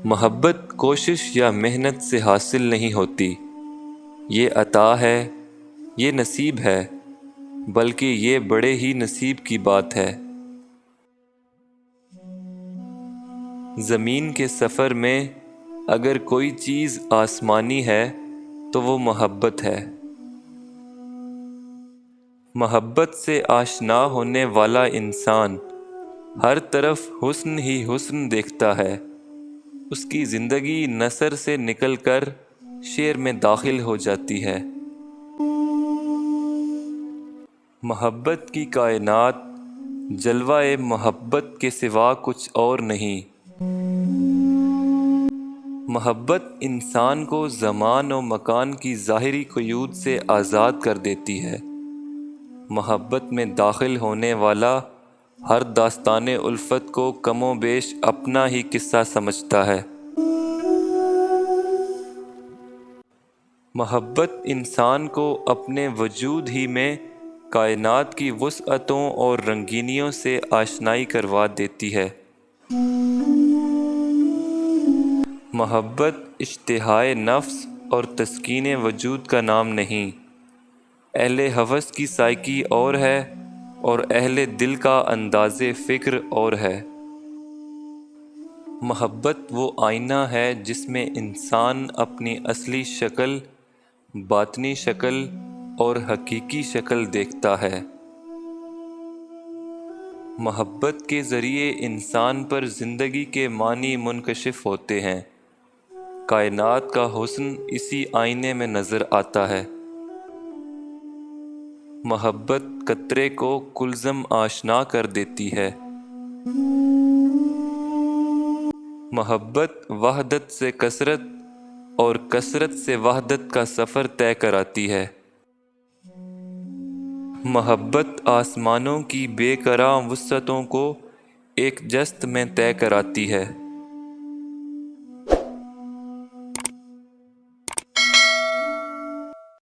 محبت کوشش یا محنت سے حاصل نہیں ہوتی، یہ عطا ہے، یہ نصیب ہے، بلکہ یہ بڑے ہی نصیب کی بات ہے۔ زمین کے سفر میں اگر کوئی چیز آسمانی ہے تو وہ محبت ہے۔ محبت سے آشنا ہونے والا انسان ہر طرف حسن ہی حسن دیکھتا ہے، اس کی زندگی نثر سے نکل کر شعر میں داخل ہو جاتی ہے۔ محبت کی کائنات جلوہ محبت کے سوا کچھ اور نہیں۔ محبت انسان کو زمان و مکان کی ظاہری قیود سے آزاد کر دیتی ہے۔ محبت میں داخل ہونے والا ہر داستان الفت کو کم و بیش اپنا ہی قصہ سمجھتا ہے۔ محبت انسان کو اپنے وجود ہی میں کائنات کی وسعتوں اور رنگینیوں سے آشنائی کروا دیتی ہے۔ محبت اشتہائے نفس اور تسکین وجود کا نام نہیں، اہل ہوس کی سائیکی اور ہے اور اہل دل کا انداز فکر اور ہے۔ محبت وہ آئینہ ہے جس میں انسان اپنی اصلی شکل، باطنی شکل اور حقیقی شکل دیکھتا ہے۔ محبت کے ذریعے انسان پر زندگی کے معنی منکشف ہوتے ہیں۔ کائنات کا حسن اسی آئینے میں نظر آتا ہے۔ محبت قطرے کو کلزم آشنا کر دیتی ہے۔ محبت وحدت سے کثرت اور کثرت سے وحدت کا سفر طے کراتی ہے۔ محبت آسمانوں کی بے کران وسعتوں کو ایک جست میں طے کراتی ہے۔